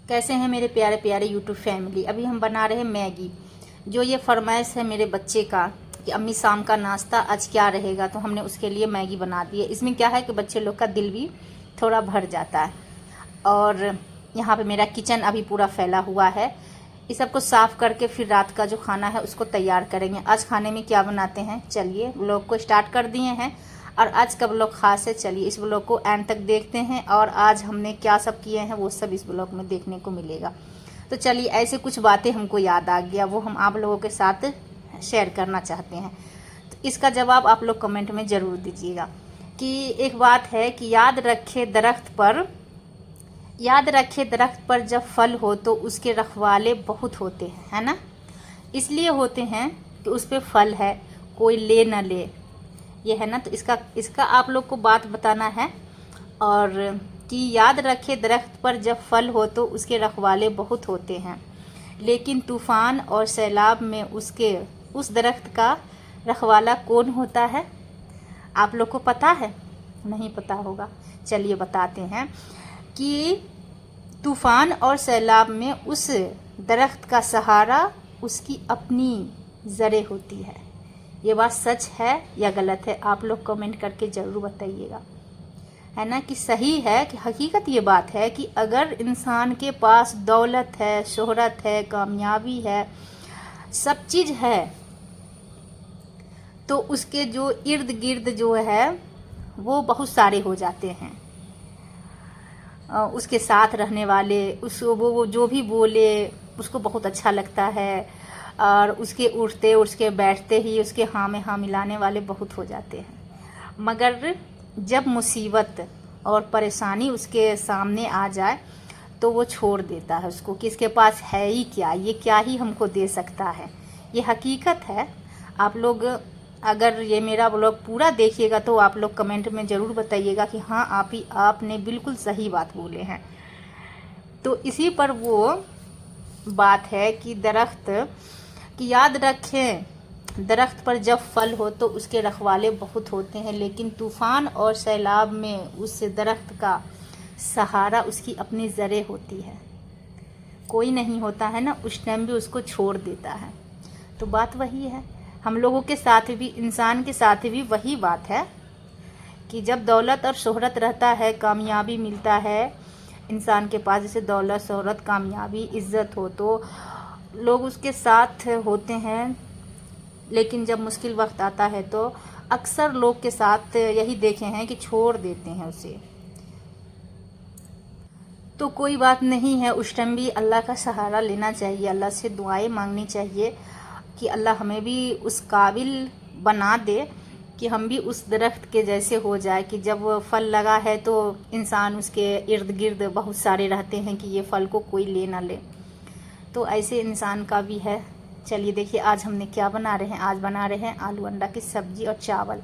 कैसे हैं मेरे प्यारे प्यारे यूट्यूब फैमिली। अभी हम बना रहे हैं मैगी। जो ये फरमाइश है मेरे बच्चे का कि अम्मी शाम का नाश्ता आज क्या रहेगा, तो हमने उसके लिए मैगी बना दी है। इसमें क्या है कि बच्चे लोग का दिल भी थोड़ा भर जाता है। और यहाँ पे मेरा किचन अभी पूरा फैला हुआ है। इस सबको साफ़ करके फिर रात का जो खाना है उसको तैयार करेंगे। आज खाने में क्या बनाते हैं, चलिए व्लॉग को स्टार्ट कर दिए हैं। और आज का व्लॉग खास है, चलिए इस व्लॉग को एंड तक देखते हैं। और आज हमने क्या सब किए हैं वो सब इस व्लॉग में देखने को मिलेगा। तो चलिए, ऐसे कुछ बातें हमको याद आ गया, वो हम आप लोगों के साथ शेयर करना चाहते हैं। तो इसका जवाब आप लोग कमेंट में ज़रूर दीजिएगा। कि एक बात है कि याद रखे दरख्त पर जब फल हो तो उसके रखवाले बहुत होते हैं, है ना। इसलिए होते हैं कि उस पे फल है, कोई ले न ले, ये है ना। तो इसका आप लोग को बात बताना है। और कि याद रखे दरख्त पर जब फल हो तो उसके रखवाले बहुत होते हैं, लेकिन तूफान और सैलाब में उस दरख्त का रखवाला कौन होता है। आप लोग को पता है? नहीं पता होगा, चलिए बताते हैं कि तूफान और सैलाब में उस दरख्त का सहारा उसकी अपनी जड़ें होती है। ये बात सच है या गलत है, आप लोग कमेंट करके ज़रूर बताइएगा, है ना। कि सही है कि हकीकत ये बात है कि अगर इंसान के पास दौलत है, शोहरत है, कामयाबी है, सब चीज़ है, तो उसके जो इर्द गिर्द जो है वो बहुत सारे हो जाते हैं। उसके साथ रहने वाले वो जो भी बोले उसको बहुत अच्छा लगता है। और उसके उठते उसके बैठते ही उसके हाँ में हाँ मिलाने वाले बहुत हो जाते हैं। मगर जब मुसीबत और परेशानी उसके सामने आ जाए तो वो छोड़ देता है उसको, कि इसके पास है ही क्या, ये क्या ही हमको दे सकता है। ये हकीकत है। आप लोग अगर ये मेरा व्लॉग पूरा देखिएगा तो आप लोग कमेंट में ज़रूर बताइएगा कि हाँ आपने बिल्कुल सही बात बोले हैं। तो इसी पर वो बात है कि याद रखें दरख्त पर जब फल हो तो उसके रखवाले बहुत होते हैं, लेकिन तूफान और सैलाब में उस दरख्त का सहारा उसकी अपनी जड़ें होती है। कोई नहीं होता है ना, उस टाइम भी उसको छोड़ देता है। तो बात वही है, हम लोगों के साथ भी, इंसान के साथ भी वही बात है कि जब दौलत और शोहरत रहता है, कामयाबी मिलता है इंसान के पास, जैसे दौलत, शोहरत, कामयाबी, इज़्ज़त हो तो लोग उसके साथ होते हैं। लेकिन जब मुश्किल वक्त आता है तो अक्सर लोग के साथ यही देखे हैं कि छोड़ देते हैं उसे। तो कोई बात नहीं है, उस टाइम भी अल्लाह का सहारा लेना चाहिए, अल्लाह से दुआएं मांगनी चाहिए कि अल्लाह हमें भी उस काबिल बना दे कि हम भी उस दरख्त के जैसे हो जाए कि जब फल लगा है तो इंसान उसके इर्द गिर्द बहुत सारे रहते हैं कि ये फल को कोई ले ना ले। तो ऐसे इंसान का भी है। चलिए देखिए आज हमने क्या बना रहे हैं। आज बना रहे हैं आलू अंडा की सब्ज़ी और चावल।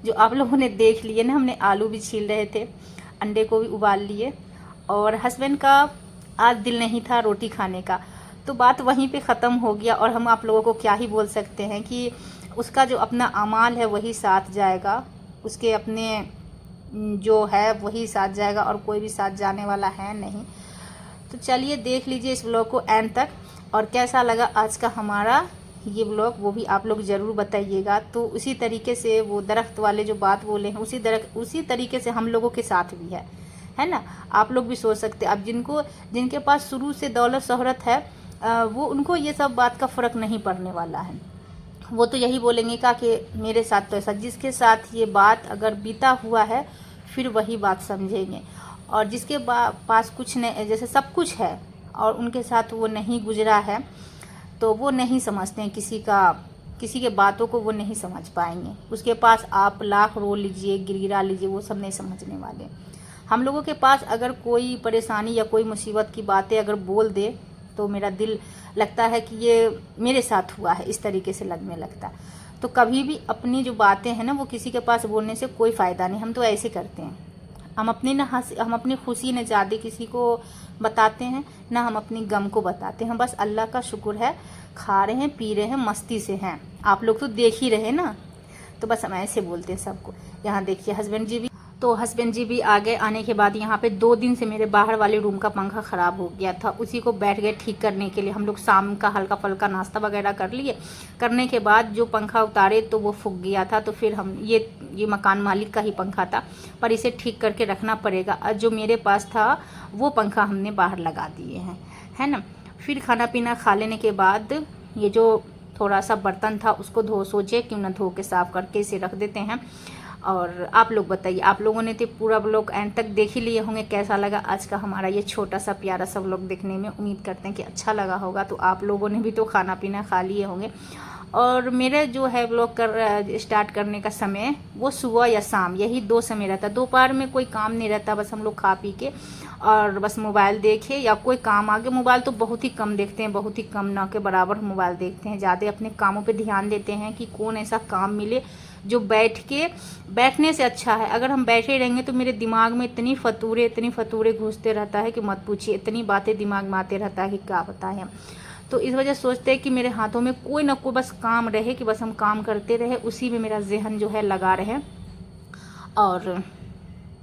जो आप लोगों ने देख लिए ना, हमने आलू भी छील रहे थे, अंडे को भी उबाल लिए। और हस्बैंड का आज दिल नहीं था रोटी खाने का, तो बात वहीं पे ख़त्म हो गया। और हम आप लोगों को क्या ही बोल सकते हैं कि उसका जो अपना अमाल है वही साथ जाएगा, उसके अपने जो है वही साथ जाएगा, और कोई भी साथ जाने वाला है नहीं। तो चलिए देख लीजिए इस व्लॉग को एंड तक, और कैसा लगा आज का हमारा ये व्लॉग वो भी आप लोग ज़रूर बताइएगा। तो उसी तरीके से वो दरख्त वाले जो बात बोले हैं उसी तरीके से हम लोगों के साथ भी है ना। आप लोग भी सोच सकते हैं। अब जिनके पास शुरू से दौलत शोहरत है वो उनको ये सब बात का फ़र्क नहीं पड़ने वाला है। वो तो यही बोलेंगे कि मेरे साथ तो ऐसा, जिसके साथ ये बात अगर बीता हुआ है फिर वही बात समझेंगे। और जिसके पास कुछ नहीं, जैसे सब कुछ है और उनके साथ वो नहीं गुजरा है, तो वो नहीं समझते हैं किसी के बातों को वो नहीं समझ पाएंगे। उसके पास आप लाख रो लीजिए, गिरगिरा लीजिए, वो सब नहीं समझने वाले। हम लोगों के पास अगर कोई परेशानी या कोई मुसीबत की बातें अगर बोल दे तो मेरा दिल लगता है कि ये मेरे साथ हुआ है, इस तरीके से लगने लगता है। तो कभी भी अपनी जो बातें हैं ना वो किसी के पास बोलने से कोई फ़ायदा नहीं। हम तो ऐसे करते हैं, हम अपनी खुशी न ज़्यादा किसी को बताते हैं, ना हम अपनी गम को बताते हैं। बस अल्लाह का शुक्र है, खा रहे हैं, पी रहे हैं, मस्ती से हैं। आप लोग तो देख ही रहे ना, तो बस हम ऐसे बोलते हैं सबको। यहाँ देखिए हस्बैंड जी भी तो हस्बैंड जी भी आ गए। आने के बाद यहाँ पे 2 दिन से मेरे बाहर वाले रूम का पंखा ख़राब हो गया था, उसी को बैठ गए ठीक करने के लिए। हम लोग शाम का हल्का फुल्का नाश्ता वगैरह कर लिए। करने के बाद जो पंखा उतारे तो वो फूक गया था, तो फिर हम ये मकान मालिक का ही पंखा था, पर इसे ठीक करके रखना पड़ेगा। और जो मेरे पास था वो पंखा हमने बाहर लगा दिए हैं, है ना। फिर खाना पीना खा लेने के बाद ये जो थोड़ा सा बर्तन था उसको सोचे क्यों ना धो के साफ़ करके इसे रख देते हैं। और आप लोग बताइए, आप लोगों ने तो पूरा व्लॉग एंड तक देख ही लिए होंगे। कैसा लगा आज का हमारा ये छोटा सा प्यारा सा व्लॉग देखने में? उम्मीद करते हैं कि अच्छा लगा होगा। तो आप लोगों ने भी तो खाना पीना खा लिए होंगे। और मेरा जो है व्लॉग स्टार्ट करने का समय वो सुबह या शाम, यही 2 समय रहता। दोपहर में कोई काम नहीं रहता, बस हम लोग खा पी के और बस मोबाइल देखे या कोई काम आगे। मोबाइल तो बहुत ही कम देखते हैं, बहुत ही कम, ना के बराबर मोबाइल देखते हैं। ज़्यादा अपने कामों पे ध्यान देते हैं कि कौन ऐसा काम मिले जो बैठने से अच्छा है। अगर हम बैठे रहेंगे तो मेरे दिमाग में इतनी फतूरे घुसते रहता है कि मत पूछिए। इतनी बातें दिमाग में आते रहता है कि क्या बताएं हम। तो इस वजह सोचते हैं कि मेरे हाथों में कोई ना कोई बस काम रहे, कि बस हम काम करते रहे, उसी में मेरा जहन जो है लगा रहे। और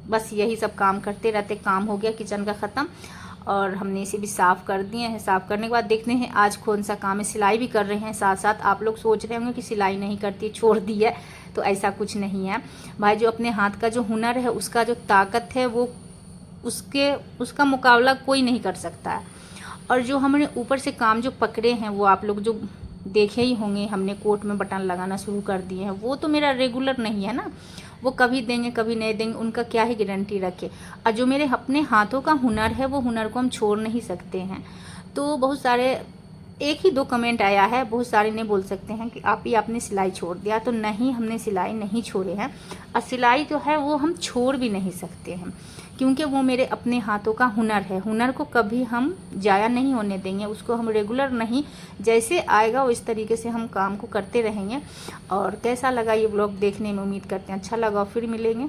बस यही सब काम करते रहते। काम हो गया किचन का ख़त्म और हमने इसे भी साफ़ कर दिए हैं। साफ़ करने के बाद देखते हैं आज कौन सा काम है। सिलाई भी कर रहे हैं साथ साथ। आप लोग सोच रहे होंगे कि सिलाई नहीं करती, छोड़ दी है, तो ऐसा कुछ नहीं है भाई। जो अपने हाथ का जो हुनर है, उसका जो ताकत है, वो उसका मुकाबला कोई नहीं कर सकता है। और जो हमने ऊपर से काम जो पकड़े हैं वो आप लोग जो देखे ही होंगे, हमने कोट में बटन लगाना शुरू कर दिए हैं। वो तो मेरा रेगुलर नहीं है ना, वो कभी देंगे कभी नहीं देंगे, उनका क्या ही गारंटी रखे। और जो मेरे अपने हाथों का हुनर है, वो हुनर को हम छोड़ नहीं सकते हैं। तो बहुत सारे 1 ही 2 कमेंट आया है, बहुत सारे ने बोल सकते हैं कि आप ही आपने सिलाई छोड़ दिया। तो नहीं, हमने सिलाई नहीं छोड़े हैं। और सिलाई जो है वो हम छोड़ भी नहीं सकते हैं, क्योंकि वो मेरे अपने हाथों का हुनर है। हुनर को कभी हम जाया नहीं होने देंगे, उसको हम रेगुलर नहीं, जैसे आएगा वो इस तरीके से हम काम को करते रहेंगे। और कैसा लगा ये व्लॉग देखने में? उम्मीद करते हैं अच्छा लगा। फिर मिलेंगे